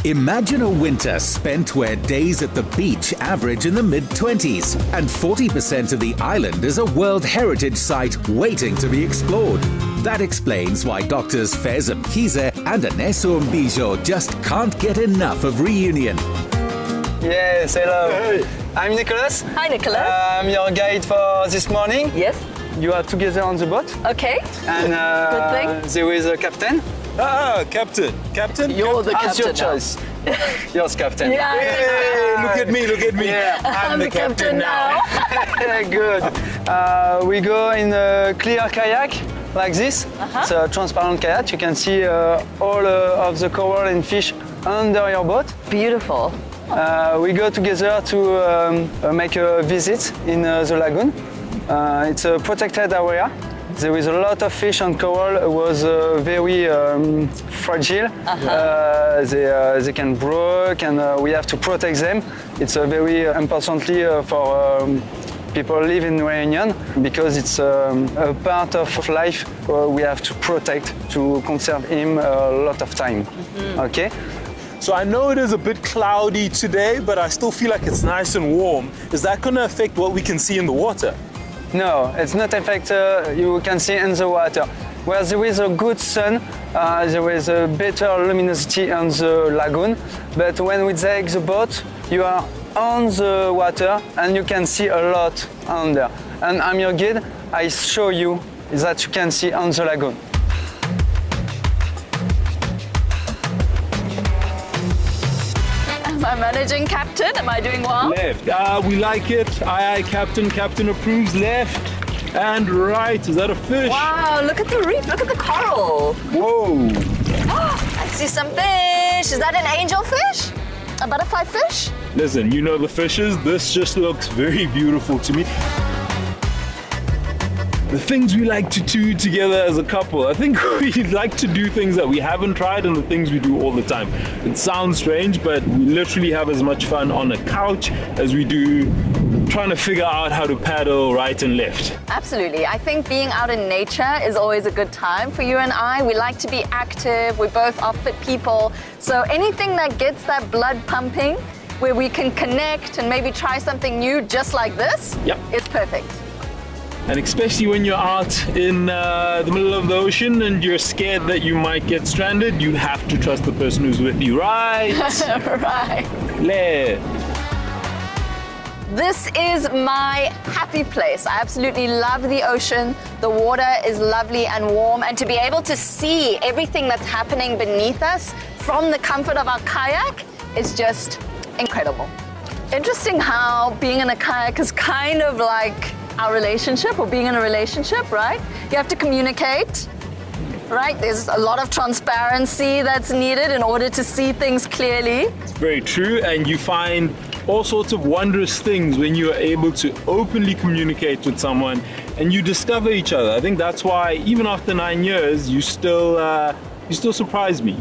Imagine a winter spent where days at the beach average in the mid-20s, and 40% of the island is a World Heritage Site waiting to be explored. That explains why doctors Fezile Mkhize and Anesu Mbizvo just can't get enough of reunion. Yes, hello. Hey. I'm Nicolas. Hi, Nicolas. I'm your guide for this morning. Yes. You are together on the boat. Okay. And Good thing. there is a captain. Ah, captain. Captain? You're the As captain your now. choice. Yours, captain. Yeah. Hey, look at me, look at me. Yeah. I'm the captain now. Good. We go in a clear kayak like this. It's a transparent kayak. You can see all of the coral and fish under your boat. Beautiful. We go together to make a visit in the lagoon. It's a protected area. There is a lot of fish and coral. It was very fragile. They can break, and we have to protect them. It's very importantly for people live in Réunion, because it's a part of life we have to protect, to conserve him a lot of time. Okay. So I know it is a bit cloudy today, but I still feel like it's nice and warm. Is that going to affect what we can see in the water? No, it's not a factor you can see in the water. Where there is a good sun, there is a better luminosity on the lagoon. But when we take the boat, you are on the water and you can see a lot under. And I'm your guide, I show you that you can see on the lagoon. Am I managing captain? Am I doing well? Left. We like it. Aye, aye, captain. Captain approves. Left and right. Is that a fish? Wow, look at the reef, look at the coral. Whoa. I see some fish. Is that an angelfish? A butterfly fish? Listen, you know the fishes. This just looks very beautiful to me. The things we like to do together as a couple. I think we like to do things that we haven't tried and the things we do all the time. It sounds strange, but we literally have as much fun on a couch as we do trying to figure out how to paddle right and left. Absolutely. I think being out in nature is always a good time for you and I. We like to be active. We both are fit people. So anything that gets that blood pumping, where we can connect and maybe try something new just like this, Yep. is perfect. And especially when you're out in the middle of the ocean and you're scared that you might get stranded, you have to trust the person who's with you, right? Right. Le. This is my happy place. I absolutely love the ocean. The water is lovely and warm, and to be able to see everything that's happening beneath us from the comfort of our kayak is just incredible. Interesting how being in a kayak is kind of like our relationship, or being in a relationship, right? You have to communicate, right? There's a lot of transparency that's needed in order to see things clearly. It's very true, and you find all sorts of wondrous things when you are able to openly communicate with someone and you discover each other. I think that's why even after 9 years, you still surprise me.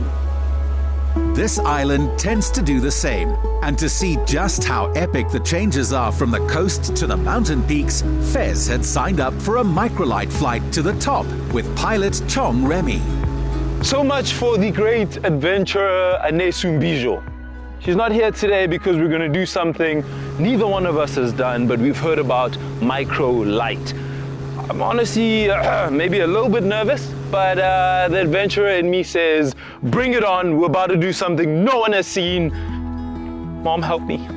This island tends to do the same, and to see just how epic the changes are from the coast to the mountain peaks, Fez had signed up for a microlight flight to the top with pilot Chong Remy. So much for the great adventurer Anesu Mbizvo. She's not here today because we're going to do something neither one of us has done, but we've heard about microlight. I'm honestly maybe a little bit nervous, but the adventurer in me says, bring it on, we're about to do something no one has seen. Mom, help me.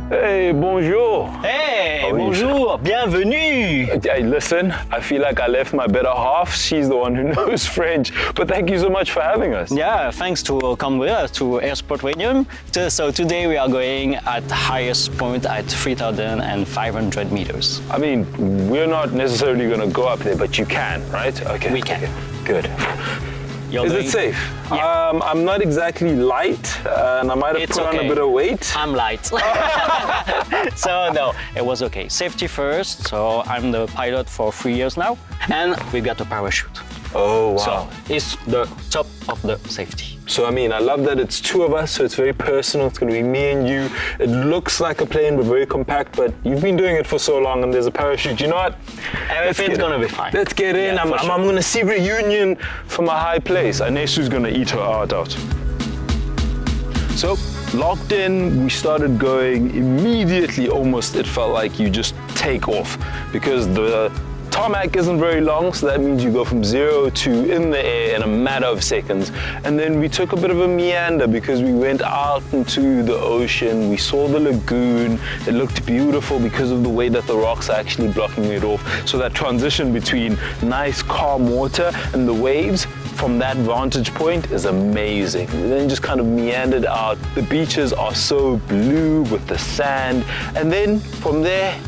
Hey, bonjour. Hey, bonjour, bienvenue. Hey, listen, I feel like I left my better half. She's the one who knows French, but thank you so much for having us. Yeah, thanks to come with us to Airsport Réunion. So today we are going at the highest point at 3,500 meters. I mean, we're not necessarily going to go up there, but you can, right? Okay. We can. Okay. Good. You're Is going... it safe? Yeah. I'm not exactly light, and I might have put on a bit of weight. I'm light. So no, it was okay. Safety first. So I'm the pilot for 3 years now, and we got a parachute. Oh, wow. So it's the top of the safety. So, I mean, I love that it's two of us, so it's very personal. It's going to be me and you. It looks like a plane, but very compact, but you've been doing it for so long, and there's a parachute. You know what? Everything's going to be fine. Let's get in. Yeah, I'm going to see reunion from a high place. Anesu's going to eat her heart out. So locked in, we started going immediately. Almost it felt like you just take off because the tarmac isn't very long, so that means you go from 0 to in the air in a matter of seconds. And then we took a bit of a meander because we went out into the ocean. We saw the lagoon. It looked beautiful because of the way that the rocks are actually blocking it off. So that transition between nice calm water and the waves from that vantage point is amazing. We then just kind of meandered out. The beaches are so blue with the sand. And then from there,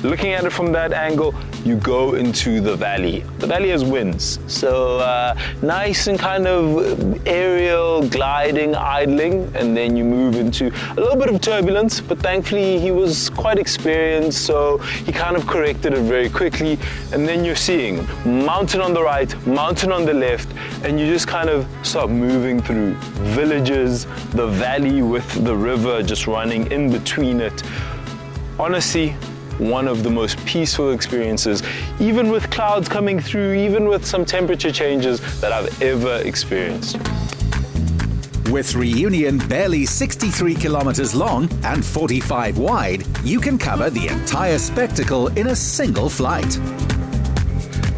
looking at it from that angle, you go into the valley. The valley has winds, so nice and kind of aerial, gliding, idling, and then you move into a little bit of turbulence, but thankfully he was quite experienced, so he kind of corrected it very quickly, and then you're seeing mountain on the right, mountain on the left, and you just kind of start moving through villages, the valley with the river just running in between it. Honestly, one of the most peaceful experiences, even with clouds coming through, even with some temperature changes, that I've ever experienced. With Reunion barely 63 kilometers long and 45 wide, you can cover the entire spectacle in a single flight.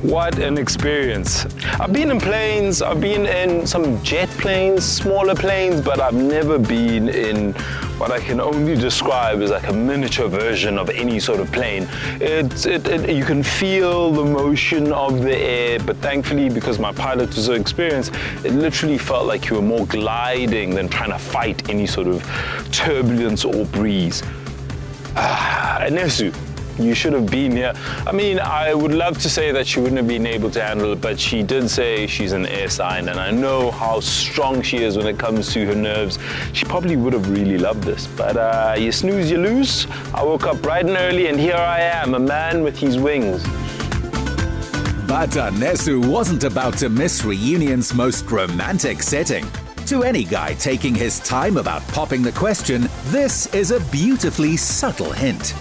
What an experience. I've been in planes, I've been in some jet planes, smaller planes, but I've never been in what I can only describe as like a miniature version of any sort of plane. You can feel the motion of the air, but thankfully, because my pilot was so experienced, it literally felt like you were more gliding than trying to fight any sort of turbulence or breeze. Anesu, you should have been here. I mean, I would love to say that she wouldn't have been able to handle it, but she did say she's an air sign, and I know how strong she is when it comes to her nerves. She probably would have really loved this, but you snooze, you lose. I woke up bright and early, and here I am, a man with his wings. But Anesu wasn't about to miss Reunion's most romantic setting. To any guy taking his time about popping the question, this is a beautifully subtle hint.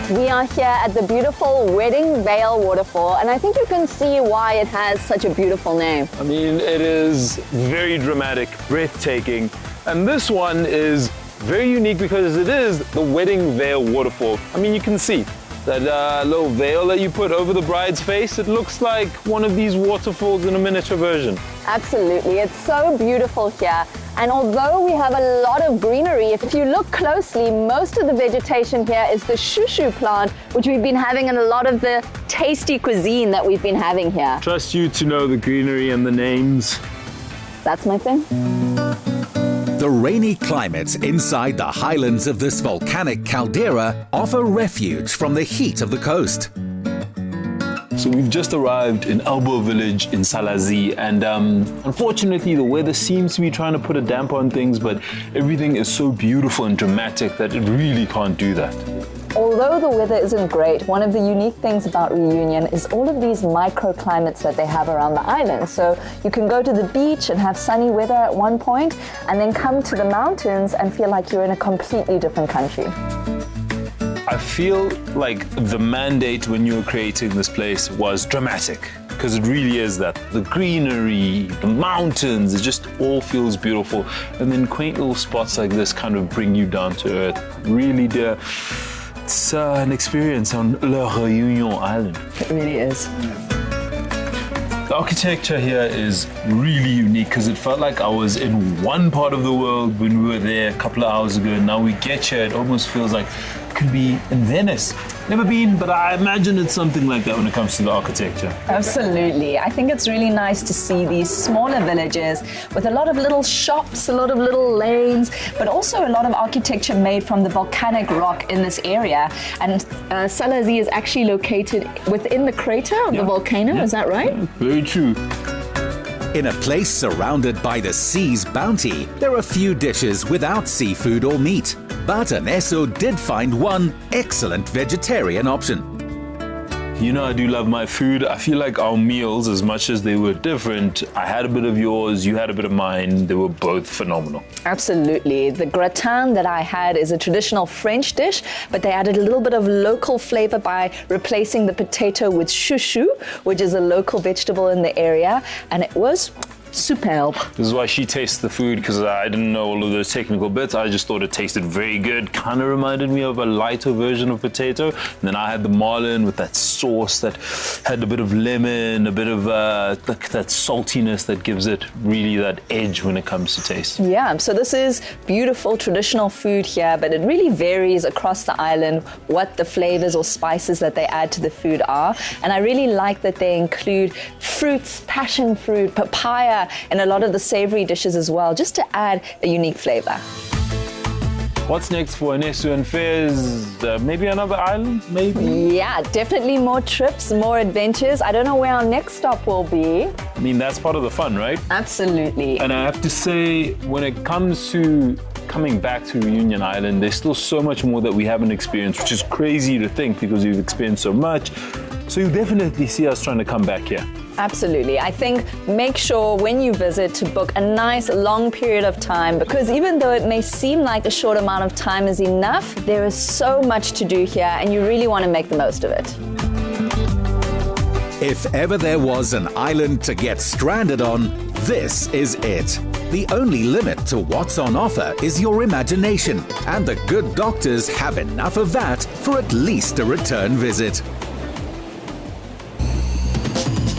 We are here at the beautiful Wedding Vale Waterfall, and I think you can see why it has such a beautiful name. I mean, it is very dramatic, breathtaking, and this one is very unique because it is the Wedding Vale Waterfall. I mean, you can see that little veil that you put over the bride's face. It looks like one of these waterfalls in a miniature version. Absolutely, it's so beautiful here. And although we have a lot of greenery, if you look closely, most of the vegetation here is the shushu plant, which we've been having in a lot of the tasty cuisine that we've been having here. Trust you to know the greenery and the names. That's my thing. The rainy climates inside the highlands of this volcanic caldera offer refuge from the heat of the coast. So we've just arrived in Elbow Village in Salazie, and unfortunately the weather seems to be trying to put a damper on things, but everything is so beautiful and dramatic that it really can't do that. Although the weather isn't great, one of the unique things about Reunion is all of these microclimates that they have around the island. So you can go to the beach and have sunny weather at one point, and then come to the mountains and feel like you're in a completely different country. I feel like the mandate when you were creating this place was dramatic, because it really is that. The greenery, the mountains, it just all feels beautiful. And then quaint little spots like this kind of bring you down to earth. Really, dear. It's an experience on La Réunion Island. It really is. The architecture here is really unique because it felt like I was in one part of the world when we were there a couple of hours ago, and now we get here, it almost feels like it could be in Venice. Never been, but I imagine it's something like that when it comes to the architecture. Absolutely. I think it's really nice to see these smaller villages with a lot of little shops, a lot of little lanes, but also a lot of architecture made from the volcanic rock in this area. And Salazie is actually located within the crater of the volcano, is that right? Yeah, very true. In a place surrounded by the sea's bounty, there are few dishes without seafood or meat. But Anesu did find one excellent vegetarian option. You know, I do love my food. I feel like our meals, as much as they were different, I had a bit of yours, you had a bit of mine. They were both phenomenal. Absolutely. The gratin that I had is a traditional French dish, but they added a little bit of local flavor by replacing the potato with chouchou, which is a local vegetable in the area, and it was Superb. This is why she tastes the food, because I didn't know all of those technical bits. I just thought it tasted very good. Kind of reminded me of a lighter version of potato. And then I had the marlin with that sauce that had a bit of lemon, a bit of that saltiness that gives it really that edge when it comes to taste. Yeah, so this is beautiful traditional food here, but it really varies across the island what the flavors or spices that they add to the food are. And I really like that they include fruits, passion fruit, papaya, and a lot of the savory dishes as well, just to add a unique flavor. What's next for Anesu and Fez? Maybe another island, maybe? Yeah, definitely more trips, more adventures. I don't know where our next stop will be. I mean, that's part of the fun, right? Absolutely. And I have to say, when it comes to coming back to Reunion Island, there's still so much more that we haven't experienced, which is crazy to think because we've experienced so much. So you'll definitely see us trying to come back here. Absolutely. I think make sure when you visit to book a nice long period of time, because even though it may seem like a short amount of time is enough, there is so much to do here and you really want to make the most of it. If ever there was an island to get stranded on, this is it. The only limit to what's on offer is your imagination, and the good doctors have enough of that for at least a return visit.